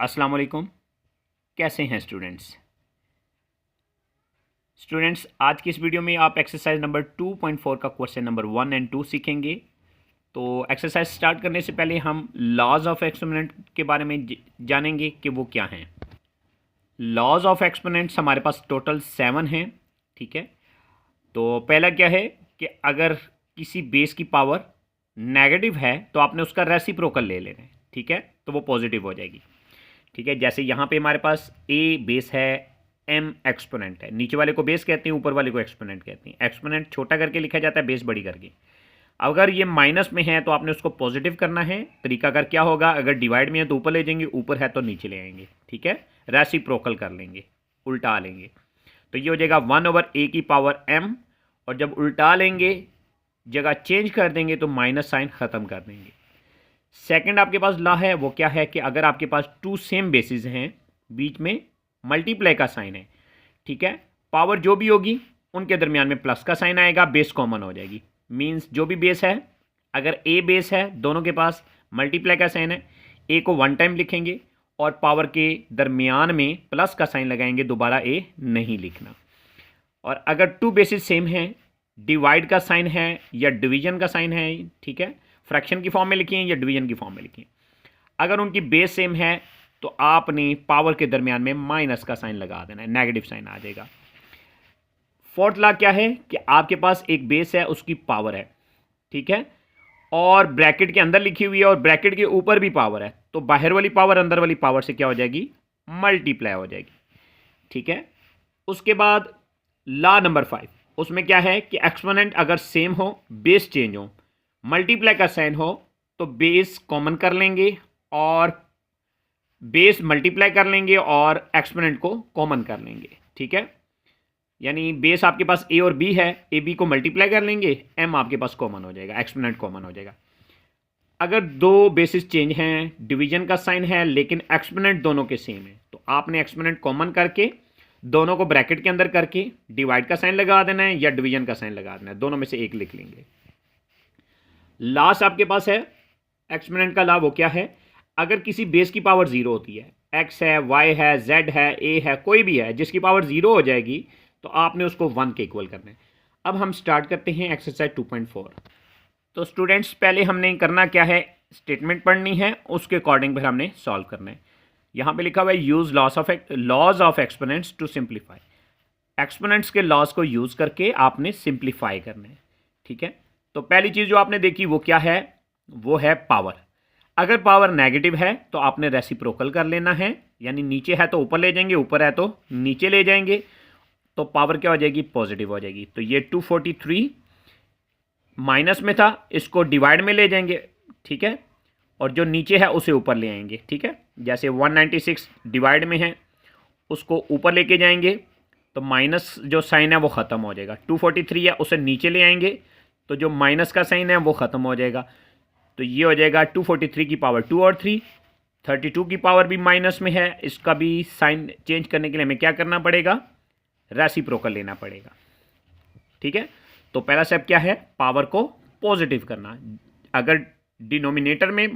अस्सलाम वालेकुम। कैसे हैं स्टूडेंट्स आज की इस वीडियो में आप एक्सरसाइज नंबर 2.4 का क्वेश्चन नंबर 1 एंड 2 सीखेंगे। तो एक्सरसाइज स्टार्ट करने से पहले हम लॉज ऑफ एक्सपोनेंट के बारे में जानेंगे कि वो क्या हैं। लॉज ऑफ एक्सपोनेंट्स हमारे पास टोटल 7 हैं। ठीक है, तो पहला क्या है कि अगर किसी बेस की पावर नेगेटिव है तो आपने उसका रेसिप्रोकल ले लेना है। ठीक है, तो वो पॉजिटिव हो जाएगी। ठीक है, जैसे यहाँ पे हमारे पास ए बेस है, एम एक्सपोनेंट है। नीचे वाले को बेस कहते हैं, ऊपर वाले को एक्सपोनेंट कहते हैं। एक्सपोनेंट छोटा करके लिखा जाता है, बेस बड़ी करके। अगर ये माइनस में है तो आपने उसको पॉजिटिव करना है। तरीका कर क्या होगा, अगर डिवाइड में है तो ऊपर ले जाएंगे, ऊपर है तो नीचे ले आएंगे। ठीक है, रेसिप्रोकल कर लेंगे, उल्टा लेंगे। तो ये हो जाएगा 1/a की पावर m, और जब उल्टा लेंगे जगह चेंज कर देंगे तो माइनस साइन ख़त्म कर देंगे। सेकंड आपके पास लॉ है, वो क्या है कि अगर आपके पास टू सेम बेसिस हैं, बीच में मल्टीप्लाई का साइन है, ठीक है, पावर जो भी होगी उनके दरमियान में प्लस का साइन आएगा, बेस कॉमन हो जाएगी। मींस जो भी बेस है, अगर ए बेस है, दोनों के पास मल्टीप्लाई का साइन है, ए को वन टाइम लिखेंगे और पावर के दरमियान में प्लस का साइन लगाएंगे, दोबारा ए नहीं लिखना। और अगर टू बेसिस सेम हैं, डिवाइड का साइन है या डिवीजन का साइन है, ठीक है, फ्रैक्शन की फॉर्म में लिखिए या डिवीजन की फॉर्म में लिखिए, अगर उनकी बेस सेम है तो आपने पावर के दरमियान में माइनस का साइन लगा देना है, नेगेटिव साइन आ जाएगा। फोर्थ लॉ क्या है कि आपके पास एक बेस है, उसकी पावर है, ठीक है, और ब्रैकेट के अंदर लिखी हुई है और ब्रैकेट के ऊपर भी पावर है, तो बाहर वाली पावर अंदर वाली पावर से क्या हो जाएगी, मल्टीप्लाई हो जाएगी। ठीक है, उसके बाद लॉ नंबर 5, उसमें क्या है कि एक्सपोनेंट अगर सेम हो, बेस चेंज हो, मल्टीप्लाई का साइन हो, तो बेस कॉमन कर लेंगे और बेस मल्टीप्लाई कर लेंगे और एक्सपोनेंट को कॉमन कर लेंगे। ठीक है, यानी बेस आपके पास ए और बी है, ए बी को मल्टीप्लाई कर लेंगे, एम आपके पास कॉमन हो जाएगा, एक्सपोनेंट कॉमन हो जाएगा। अगर दो बेसिस चेंज हैं, डिवीजन का साइन है, लेकिन एक्सपोनेंट दोनों के सेम है, तो आपने एक्सपोनेंट कॉमन करके दोनों को ब्रैकेट के अंदर करके डिवाइड का साइन लगा देना है या डिवीजन का साइन लगा देना है, दोनों में से एक लिख लेंगे। लास्ट आपके पास है एक्सपोनेंट का लॉ, वो क्या है, अगर किसी बेस की पावर जीरो होती है, एक्स है, वाई है, जेड है, ए है, कोई भी है, जिसकी पावर जीरो हो जाएगी तो आपने उसको 1 के इक्वल करना है। अब हम स्टार्ट करते हैं एक्सरसाइज 2.4। तो स्टूडेंट्स पहले हमने करना क्या है, स्टेटमेंट पढ़नी है, उसके अकॉर्डिंग फिर हमने सॉल्व करना है। यहाँ पे लिखा हुआ है use laws of exponents to simplify. Exponents के लॉज को यूज करके आपने सिंप्लीफाई करना है। ठीक है, तो पहली चीज जो आपने देखी वो क्या है, वो है पावर। अगर पावर नेगेटिव है तो आपने रेसिप्रोकल कर लेना है, यानी नीचे है तो ऊपर ले जाएंगे, ऊपर है तो नीचे ले जाएंगे, तो पावर क्या हो जाएगी, पॉजिटिव हो जाएगी। तो ये 243 माइनस में था, इसको डिवाइड में ले जाएंगे, ठीक है, और जो नीचे है उसे ऊपर ले आएंगे। ठीक है, जैसे 196 डिवाइड में है, उसको ऊपर लेके जाएंगे तो माइनस जो साइन है वो ख़त्म हो जाएगा। 243 है, उसे नीचे ले आएंगे तो जो माइनस का साइन है वो ख़त्म हो जाएगा। तो ये हो जाएगा 243 की पावर 2 और 3, 32 की पावर भी माइनस में है, इसका भी साइन चेंज करने के लिए हमें क्या करना पड़ेगा, रेसिप्रोकल लेना पड़ेगा। ठीक है, तो पहला स्टेप क्या है, पावर को पॉजिटिव करना। अगर डिनोमिनेटर में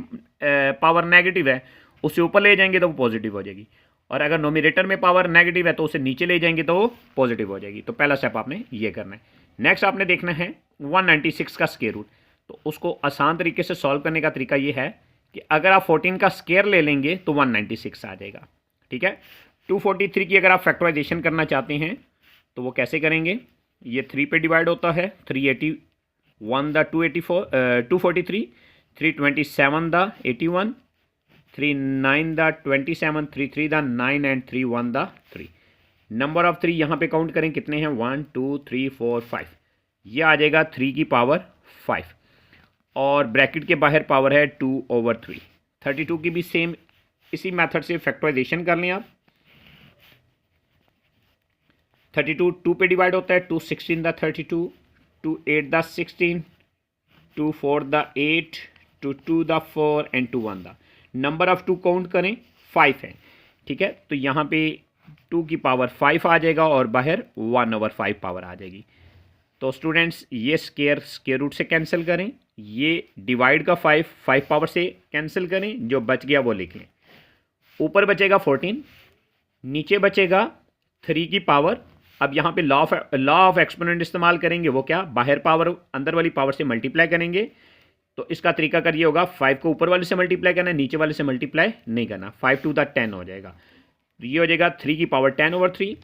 पावर नेगेटिव है, उसे ऊपर ले जाएंगे तो वो पॉजिटिव हो जाएगी, और अगर नोमिनेटर में पावर नेगेटिव है तो उसे नीचे ले जाएंगे तो वो पॉजिटिव हो जाएगी। तो पहला स्टेप आपने ये करना है। नेक्स्ट आपने देखना है 196 का स्क्वायर रूट। तो उसको आसान तरीके से सॉल्व करने का तरीका ये है कि अगर आप 14 का स्क्वायर ले लेंगे तो 196 आ जाएगा। ठीक है, 243 की अगर आप फैक्टराइजेशन करना चाहते हैं तो वो कैसे करेंगे, ये 3 पे डिवाइड होता है, 381 the 243, 327 the 81, 39 the 27, 33 the 9 and 31 the 3। Number of 3 यहाँ पे काउंट करें कितने हैं, 1 2 3 4 5, ये आ जाएगा 3 की पावर 5, और ब्रैकेट के बाहर पावर है 2/3। 32 की भी सेम इसी मेथड से फैक्टराइजेशन कर लें आप। 32 2 पे डिवाइड होता है, 2 16 the 32, 2 8 the 16, 2 4 the 8, 2 2 the 4 and 2 1 the. Number of 2 count करें, 5 है। ठीक है, तो यहाँ पे 2 की पावर 5 आ जाएगा और बाहर 1/5 पावर आ जाएगी। तो स्टूडेंट्स ये स्क्वायर रूट से कैंसिल करें, ये डिवाइड का 5 पावर से कैंसिल करें, जो बच गया वो लिख लें। ऊपर बचेगा 14, नीचे बचेगा 3 की पावर। अब यहाँ पे लॉ ऑफ एक्सपोनेंट इस्तेमाल करेंगे। वो क्या, बाहर पावर अंदर वाली पावर से मल्टीप्लाई करेंगे। तो इसका तरीका कर ये होगा, 5 को ऊपर वाले से मल्टीप्लाई करना है, नीचे वाले से मल्टीप्लाई नहीं करना। 5 टू द 10 हो जाएगा। तो ये हो जाएगा 3 की पावर 10/3,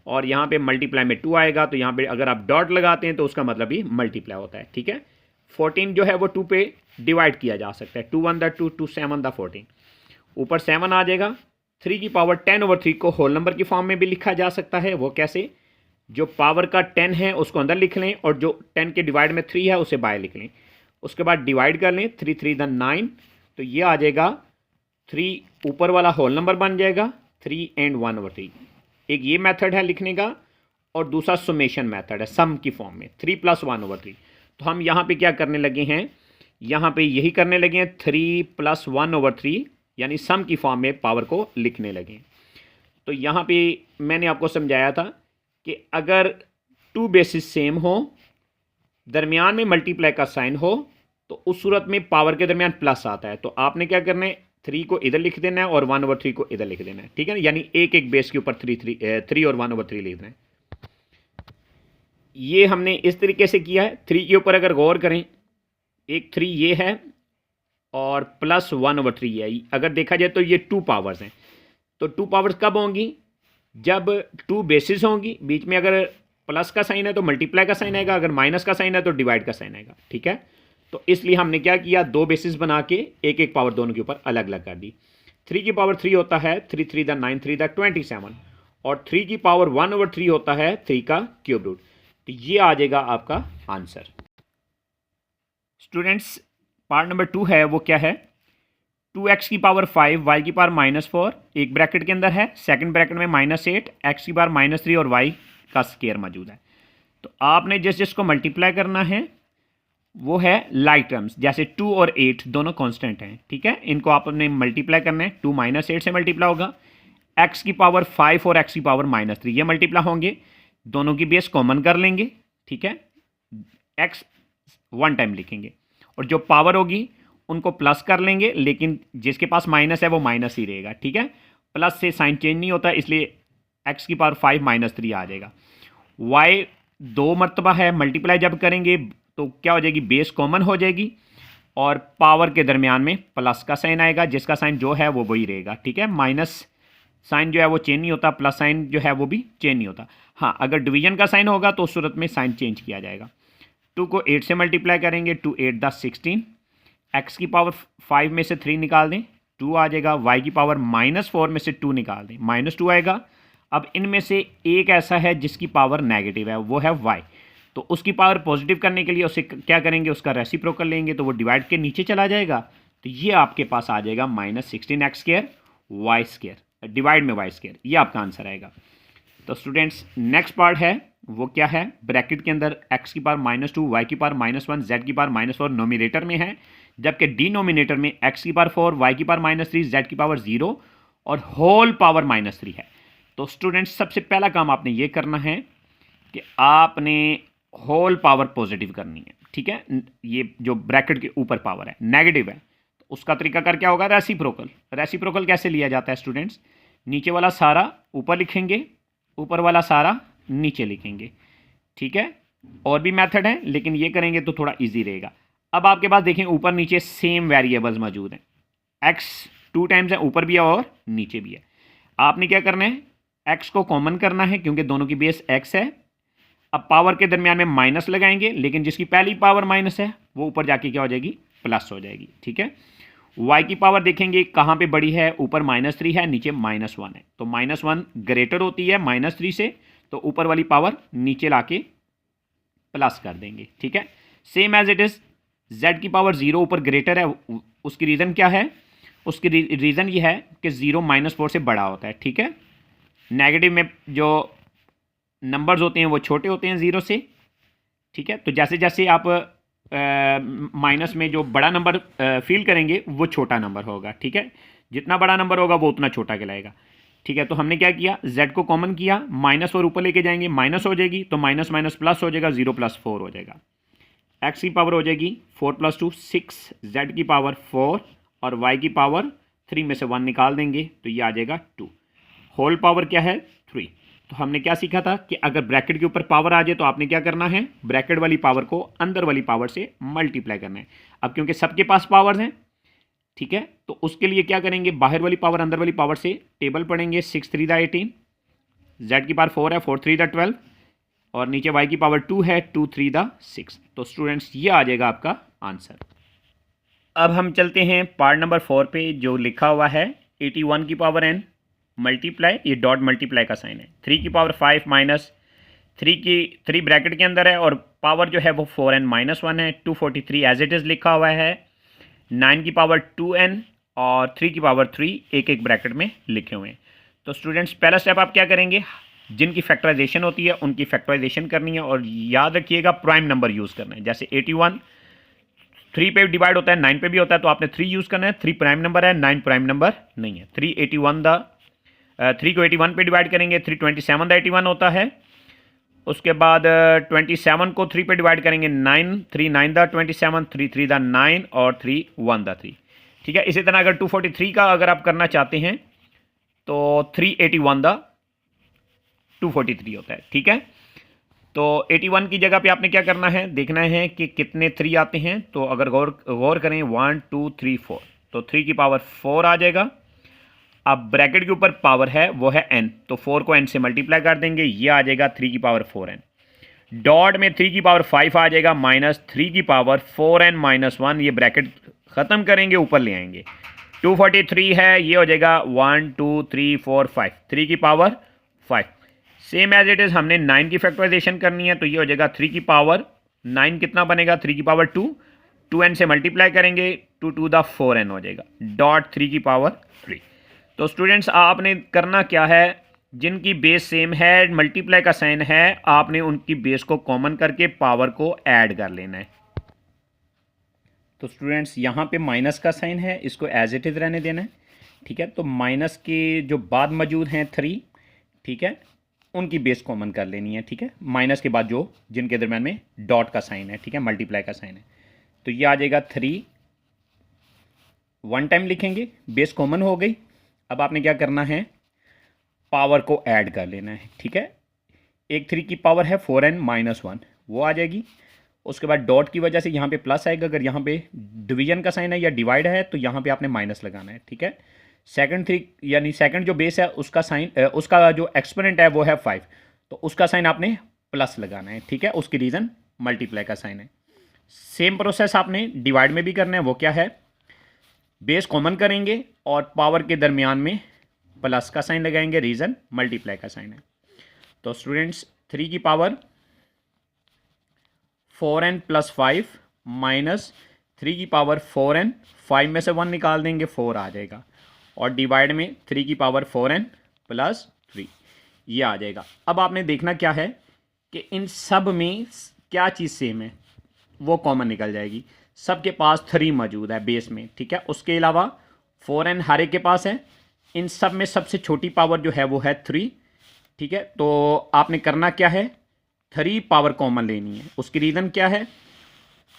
और यहाँ पे मल्टीप्लाई में 2 आएगा। तो यहाँ पे अगर आप डॉट लगाते हैं तो उसका मतलब ही मल्टीप्लाई होता है। ठीक है, 14 जो है वो 2 पे डिवाइड किया जा सकता है। 2 1 द 2, 2 7 द 14। ऊपर 7 आ जाएगा। 3 की पावर 10/3 को होल नंबर की फॉर्म में भी लिखा जा सकता है। वो कैसे, जो पावर का 10 है उसको अंदर लिख लें, और जो 10 के डिवाइड में 3 है उसे बाहर लिख लें। उसके बाद डिवाइड कर लें, 3 3 द 9। तो ये आ जाएगा 3 ऊपर वाला होल नंबर बन जाएगा 3 and 1/3। एक ये मेथड है लिखने का, और दूसरा सुमेशन मेथड है सम की फॉर्म में, 3 + 1/3। तो हम यहाँ पे क्या करने लगे हैं, यहाँ पे यही करने लगे हैं, 3 + 1/3 यानी सम की फॉर्म में पावर को लिखने लगे। तो यहाँ पे मैंने आपको समझाया था कि अगर 2 बेसिस सेम हो, दरमियान में मल्टीप्लाई का साइन हो, तो उस सूरत में पावर के दरमियान प्लस आता है। तो आपने क्या करना है, 3 को इधर लिख देना है और 1/3 को इधर लिख देना है। ठीक है ना, यानी एक एक बेस के ऊपर 3 और 1/3 लिख देना है। ये हमने इस तरीके से किया है। 3 के ऊपर अगर गौर करें, एक 3 ये है और प्लस 1/3 है। अगर देखा जाए तो ये 2 पावर्स हैं। तो 2 पावर्स कब होंगी, जब 2 बेसिस होंगी, बीच में अगर प्लस का साइन है तो मल्टीप्लाई का साइन आएगा, अगर माइनस का साइन है तो डिवाइड का साइन आएगा। ठीक है, तो इसलिए हमने क्या किया, 2 बेसिस बना के एक एक पावर दोनों के ऊपर अलग अलग कर दी। 3 की पावर 3 होता है 3 3 द 9, 3 द 27, और 3 की पावर 1/3 होता है 3 का क्यूब रूट। तो ये आ जाएगा आपका आंसर। स्टूडेंट्स, पार्ट नंबर 2 है, वो क्या है, 2x की पावर 5 y की पावर -4 एक ब्रैकेट के अंदर है, सेकंड ब्रैकेट में -8 x की पावर -3 और y का स्केयर मौजूद है। तो आपने जिसको मल्टीप्लाई करना है वो है लाइक टर्म्स, जैसे 2 और 8 दोनों कांस्टेंट हैं। ठीक है, इनको आपने मल्टीप्लाई करना है। 2 -8 से मल्टीप्लाई होगा, x की पावर 5 और x की पावर -3 ये मल्टीप्लाई होंगे, दोनों की बेस कॉमन कर लेंगे। ठीक है, x 1 टाइम लिखेंगे, और जो पावर होगी उनको प्लस कर लेंगे, लेकिन जिसके पास माइनस है वो माइनस ही रहेगा। ठीक है, प्लस से साइन चेंज नहीं होता, इसलिए x की पावर 5 -3 आ जाएगा। y 2 मरतबा है, मल्टीप्लाई जब करेंगे तो क्या हो जाएगी, बेस कॉमन हो जाएगी, और पावर के दरमियान में प्लस का साइन आएगा, जिसका साइन जो है वो वही रहेगा। ठीक है, माइनस साइन जो है वो चेंज नहीं होता, प्लस साइन जो है वो भी चेंज नहीं होता। हाँ, अगर डिवीजन का साइन होगा तो उस सूरत में साइन चेंज किया जाएगा। 2 को 8 से मल्टीप्लाई करेंगे, 2 8 द 16, x की पावर 5 में से 3 निकाल दें, 2 आ जाएगा। y की पावर -4 में से 2 निकाल दें, -2 आएगा। अब इनमें से एक ऐसा है जिसकी पावर नेगेटिव है, वो है y। तो उसकी पावर पॉजिटिव करने के लिए उसे क्या करेंगे, उसका रेसिप्रोकल लेंगे, तो वो डिवाइड के नीचे चला जाएगा। तो ये आपके पास आ जाएगा -16x² y², डिवाइड में y², ये आपका आंसर आएगा। तो स्टूडेंट्स, नेक्स्ट पार्ट है, वो क्या है, ब्रैकेट के अंदर x की पावर -2 y की पावर -1 z की पावर -4 नोमिनेटर में है, जबकि डिनोमिनेटर में x की पावर 4 y की पावर -3 z की पावर 0 और होल पावर -3 है। तो स्टूडेंट्स, सबसे पहला काम आपने ये करना है कि आपने होल पावर पॉजिटिव करनी है। ठीक है, ये जो ब्रैकेट के ऊपर पावर है नेगेटिव है, तो उसका तरीका कर क्या होगा, रेसिप्रोकल। रेसिप्रोकल कैसे लिया जाता है स्टूडेंट्स, नीचे वाला सारा ऊपर लिखेंगे, ऊपर वाला सारा नीचे लिखेंगे। ठीक है, और भी मेथड है, लेकिन ये करेंगे तो थोड़ा इजी रहेगा। अब आपके पास देखें, ऊपर नीचे सेम वेरिएबल्स मौजूद हैं, x 2 टाइम्स है, ऊपर भी है और नीचे भी है। आपने क्या करना है, x को कॉमन करना है क्योंकि दोनों की बेस x है। अब पावर के दरमियान में माइनस लगाएंगे, लेकिन जिसकी पहली पावर माइनस है वो ऊपर जाके क्या हो जाएगी, प्लस हो जाएगी। ठीक है, y की पावर देखेंगे कहाँ पे बड़ी है, ऊपर -3 है, नीचे -1 है। तो -1 ग्रेटर होती है -3 से, तो ऊपर वाली पावर नीचे लाके प्लस कर देंगे। ठीक है, same as it is z की पावर 0 ऊपर ग्रेटर है, उसकी रीज़न क्या है, उसकी रीज़न ये है कि 0 -4 से बड़ा होता है। ठीक है, नेगेटिव में जो नंबर्स होते हैं वो छोटे होते हैं 0 से। ठीक है, तो जैसे जैसे आप माइनस में जो बड़ा नंबर फील करेंगे वो छोटा नंबर होगा। ठीक है, जितना बड़ा नंबर होगा वो उतना छोटा कहलाएगा। ठीक है, तो हमने क्या किया, z को कॉमन किया, -4 ऊपर लेके जाएंगे, माइनस हो जाएगी, तो माइनस माइनस प्लस हो जाएगा, 0 + 4 हो जाएगा। x की पावर हो जाएगी 4 + 2 6, z की पावर 4 और y की पावर 3 में से 1 निकाल देंगे तो ये आ जाएगा 2। होल पावर क्या है 3। तो हमने क्या सीखा था कि अगर ब्रैकेट के ऊपर पावर आ जाए तो आपने क्या करना है, ब्रैकेट वाली पावर को अंदर वाली पावर से मल्टीप्लाई करना है। अब क्योंकि सबके पास पावर हैं, ठीक है, तो उसके लिए क्या करेंगे, बाहर वाली पावर अंदर वाली पावर से टेबल पढ़ेंगे। 6 3 दा 18, z की पावर 4 है, 4 3 दा 12, और नीचे y की पावर 2 है, 2 3 दा 6। तो स्टूडेंट्स ये आ जाएगा आपका आंसर। अब हम चलते हैं पार्ट नंबर 4 पे, जो लिखा हुआ है 81 की पावर n मल्टीप्लाई, ये डॉट मल्टीप्लाई का साइन है, 3 की पावर 5 माइनस 3 ब्रैकेट के अंदर है और पावर जो है वो 4n माइनस 1 है। 243 एज इट इज़ लिखा हुआ है। 9 की पावर 2n और 3 की पावर 3 एक एक ब्रैकेट में लिखे हुए हैं। तो स्टूडेंट्स पहला स्टेप आप क्या करेंगे, जिनकी फैक्टराइजेशन होती है उनकी फैक्टराइजेशन करनी है, और याद रखिएगा प्राइम नंबर यूज़ करना है। जैसे 81 3 पे डिवाइड होता है, 9 पे भी होता है, तो आपने 3 यूज़ करना है। 3 प्राइम नंबर है, 9 प्राइम नंबर नहीं है। 3 को 81 पे डिवाइड करेंगे, 3 27 दा 81 होता है। उसके बाद 27 को 3 पे डिवाइड करेंगे, 9 3 9 दा 27, 3 3 दा 9 और 3 1 दा 3। ठीक है, इसी तरह अगर 243 का अगर आप करना चाहते हैं तो 381 दा 243 होता है। ठीक है, तो 81 की जगह पे आपने क्या करना है, देखना है कि कितने 3 आते हैं। तो अगर गौर करें 1 2 3 4, तो 3 की पावर 4 आ जाएगा। अब ब्रैकेट के ऊपर पावर है वो है n, तो 4 को n से मल्टीप्लाई कर देंगे, ये आ जाएगा 3 की पावर 4n। डॉट में 3 की पावर 5 आ जाएगा, माइनस 3 की पावर 4n माइनस 1, ये ब्रैकेट ख़त्म करेंगे, ऊपर ले आएंगे। 243 है, ये हो जाएगा 1 2 3 4 5, 3 की power 5। Same as it is हमने 9 की फैक्टराइजेशन करनी है, तो ये हो जाएगा 3 की पावर 9 कितना बनेगा, 3 की पावर 2, 2n से मल्टीप्लाई करेंगे, 2 2 दा 4n हो जाएगा, डॉट 3 की पावर 3। तो स्टूडेंट्स आपने करना क्या है, जिनकी बेस सेम है, मल्टीप्लाई का साइन है, आपने उनकी बेस को कॉमन करके पावर को ऐड कर लेना है। तो स्टूडेंट्स यहाँ पे माइनस का साइन है, इसको एज इट इज़ रहने देना है। ठीक है, तो माइनस के जो बाद मौजूद हैं 3, ठीक है, उनकी बेस कॉमन कर लेनी है। ठीक है, माइनस के बाद जो जिनके दरम्यान में डॉट का साइन है, ठीक है, मल्टीप्लाई का साइन है, तो ये आ जाएगा 3, 1 टाइम लिखेंगे, बेस कॉमन हो गई। अब आपने क्या करना है, पावर को ऐड कर लेना है। ठीक है, एक 3 की पावर है 4n माइनस 1, वो आ जाएगी। उसके बाद डॉट की वजह से यहाँ पे प्लस आएगा, अगर यहाँ पे डिवीजन का साइन है या डिवाइड है तो यहाँ पे आपने माइनस लगाना है। ठीक है, सेकंड 3 यानी सेकंड जो बेस है उसका साइन, उसका जो एक्सपोनेंट है वो है 5, तो उसका साइन आपने प्लस लगाना है। ठीक है, उसकी रीज़न मल्टीप्लाई का साइन है। सेम प्रोसेस आपने डिवाइड में भी करना है, वो क्या है, बेस कॉमन करेंगे और पावर के दरमियान में प्लस का साइन लगाएंगे, रीज़न मल्टीप्लाई का साइन है। तो स्टूडेंट्स 3 की पावर 4n प्लस 5 माइनस 3 की पावर 4n, 5 में से 1 निकाल देंगे, 4 आ जाएगा, और डिवाइड में 3 की पावर 4n प्लस 3, ये आ जाएगा। अब आपने देखना क्या है कि इन सब में क्या चीज़ सेम है, वो कॉमन निकल जाएगी। सबके पास 3 मौजूद है बेस में। ठीक है, उसके अलावा 4n हर एक के पास है। इन सब में सबसे छोटी पावर जो है वो है 3। ठीक है, तो आपने करना क्या है, 3 पावर कॉमन लेनी है। उसकी रीज़न क्या है,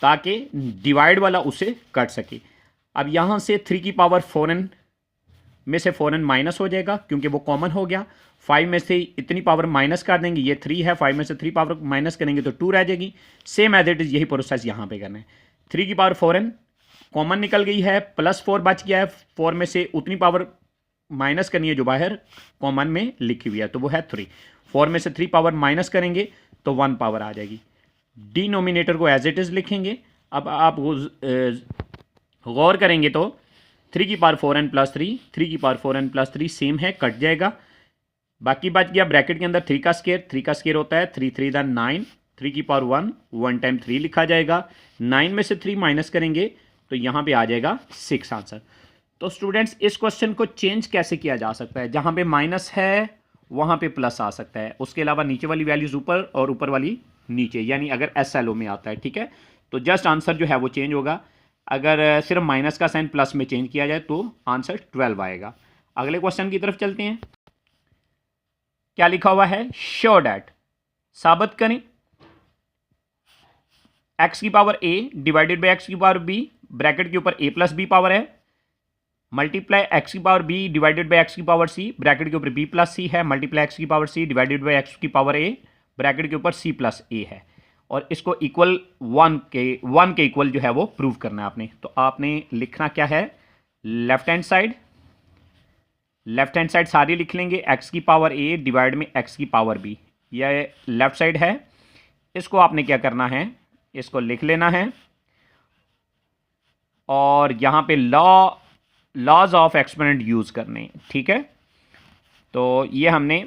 ताकि डिवाइड वाला उसे कट सके। अब यहाँ से 3 की पावर 4n में से 4n माइनस हो जाएगा क्योंकि वो कॉमन हो गया। 5 में से इतनी पावर माइनस कर देंगे, ये 3 है, 5 में से 3 पावर माइनस करेंगे तो 2 रह जाएगी। सेम एज इट इज़ यही प्रोसेस यहाँ पे करना है। 3 की पावर 4n कॉमन निकल गई है, प्लस 4 बच गया है, 4 में से उतनी पावर माइनस करनी है जो बाहर कॉमन में लिखी हुई है, तो वो है 3। 4 में से 3 पावर माइनस करेंगे तो 1 पावर आ जाएगी। डिनोमिनेटर को एज इट इज़ लिखेंगे। अब आप गौर करेंगे तो 3 की पावर 4n प्लस 3, 3 की पावर 4n प्लस 3 सेम है, कट जाएगा। बाकी बच गया ब्रैकेट के अंदर 3 का स्क्वायर, 3 का स्क्वायर होता है 3 3 दा 9, 3 की पावर 1, 1 टाइम 3 लिखा जाएगा। 9 में से 3 माइनस करेंगे तो यहाँ पे आ जाएगा 6 आंसर। तो स्टूडेंट्स इस क्वेश्चन को चेंज कैसे किया जा सकता है, जहाँ पे माइनस है वहाँ पे प्लस आ सकता है, उसके अलावा नीचे वाली वैल्यूज़ ऊपर और ऊपर वाली नीचे, यानी अगर SLO में आता है। ठीक है, तो जस्ट आंसर जो है वो चेंज होगा। अगर सिर्फ माइनस का साइन प्लस में चेंज किया जाए तो आंसर 12 आएगा। अगले क्वेश्चन की तरफ चलते हैं। क्या लिखा हुआ है, शो डैट, साबित करें x की power a divided by x की पावर b, ब्रैकेट के ऊपर a प्लस बी पावर है, मल्टीप्लाई एक्स की power b divided by x की पावर सी, ब्रैकेट के ऊपर बी प्लस सी है, मल्टीप्लाई एक्स की power c divided by x की पावर ए, ब्रैकेट के ऊपर सी प्लस ए है, और इसको इक्वल वन के इक्वल जो है वो प्रूव करना है आपने। तो आपने लिखना क्या है, लेफ्ट हैंड साइड सारी लिख लेंगे, एक्स की पावर ए डिवाइड में एक्स की पावर बी, यह लेफ्ट साइड है। इसको आपने क्या करना है, इसको लिख लेना है, और यहां पे लॉज ऑफ एक्सपोनेंट यूज करने, ठीक है। तो ये हमने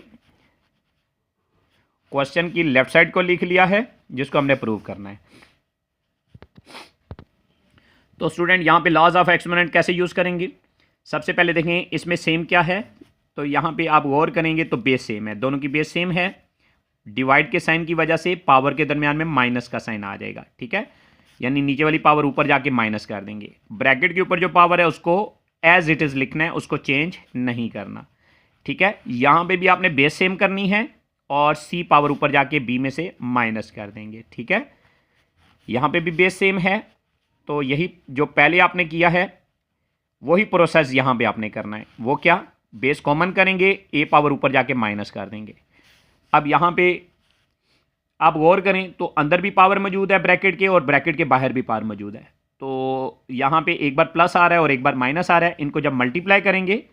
क्वेश्चन की लेफ्ट साइड को लिख लिया है जिसको हमने प्रूव करना है। तो स्टूडेंट यहां पे लॉज ऑफ एक्सपोनेंट कैसे यूज करेंगे, सबसे पहले देखें इसमें सेम क्या है। तो यहां पे आप गौर करेंगे तो बेस सेम है, दोनों की बेस सेम है। डिवाइड के साइन की वजह से पावर के दरमियान में माइनस का साइन आ जाएगा, ठीक है, यानी नीचे वाली पावर ऊपर जाके माइनस कर देंगे। ब्रैकेट के ऊपर जो पावर है उसको एज इट इज लिखना है, उसको चेंज नहीं करना, ठीक है। यहां पे भी आपने बेस सेम करनी है और सी पावर ऊपर जाके बी में से माइनस कर देंगे, ठीक है। यहां पे भी बेस सेम है, तो यही जो पहले आपने किया है वही प्रोसेस यहां पे आपने करना है। वो क्या, बेस कॉमन करेंगे, ए पावर ऊपर जाके माइनस कर देंगे। अब यहां पे आप गौर करें तो अंदर भी पावर मौजूद है ब्रैकेट के, और ब्रैकेट के बाहर भी पावर मौजूद है। तो यहां पे एक बार प्लस आ रहा है और एक बार माइनस आ रहा है, इनको जब मल्टीप्लाई करेंगे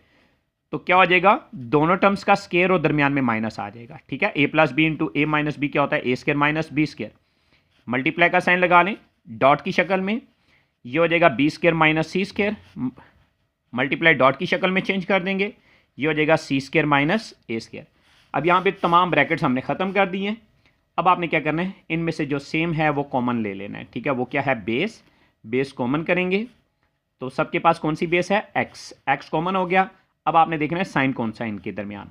तो क्या हो जाएगा, दोनों टर्म्स का स्केयर और दरमियान में माइनस आ जाएगा, ठीक है। A plus B into A minus B क्या होता है, A square minus B square. Multiply का साइन लगा लें डॉट की शक्ल में, ये हो जाएगा B square minus C square, multiply dot की शक्ल में चेंज कर देंगे, ये हो जाएगा C square minus A square. अब यहाँ पे तमाम ब्रैकेट्स हमने ख़त्म कर दिए हैं। अब आपने क्या करना है, इनमें से जो सेम है वो कॉमन ले लेना है, ठीक है। वो क्या है, बेस कॉमन करेंगे, तो सबके पास कौन सी बेस है, एक्स कॉमन हो गया। अब आपने देखना है साइन कौन सा है इनके दरमियान,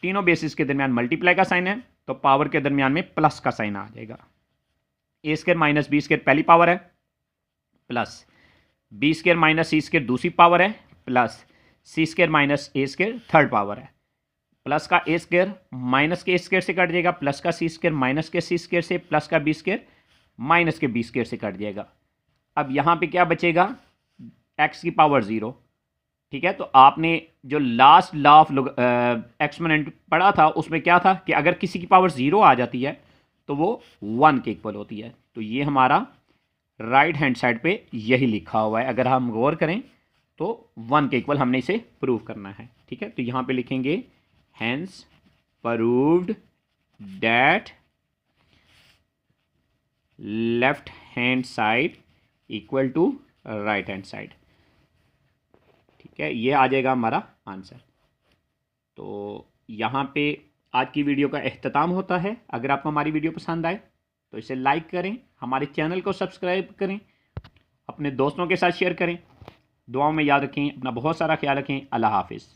तीनों बेसिस के दरमियान मल्टीप्लाई का साइन है, तो पावर के दरमियान में प्लस का साइन आ जाएगा। ए स्केयर माइनस बी स्केयर पहली पावर है, plus B square minus C square दूसरी पावर है, plus C square minus A square third power है। प्लस का ए स्केयर माइनस के ए स्केयर से कट जाएगा, प्लस का सी स्केयर माइनस के सी स्केयर से, प्लस का बी स्केयर माइनस के बी स्केयर से कट जाएगा। अब यहाँ पे क्या बचेगा, एक्स की पावर 0, ठीक है। तो आपने जो लास्ट लॉ ऑफ एक्सपोनेंट पढ़ा था उसमें क्या था कि अगर किसी की पावर 0 आ जाती है तो वो 1 के इक्वल होती है। तो ये हमारा राइट हैंड साइड पे यही लिखा हुआ है, अगर हम गौर करें तो 1 के इक्वल हमने इसे प्रूव करना है, ठीक है। तो यहाँ पे लिखेंगे hence proved that left hand side equal to right hand side, ठीक है। ये आ जाएगा हमारा आंसर। तो यहाँ पे आज की वीडियो का इख्तिताम होता है। अगर आपको हमारी वीडियो पसंद आए तो इसे लाइक करें, हमारे चैनल को सब्सक्राइब करें, अपने दोस्तों के साथ शेयर करें। दुआओं में याद रखें, अपना बहुत सारा ख्याल रखें। अल्लाह हाफिज़।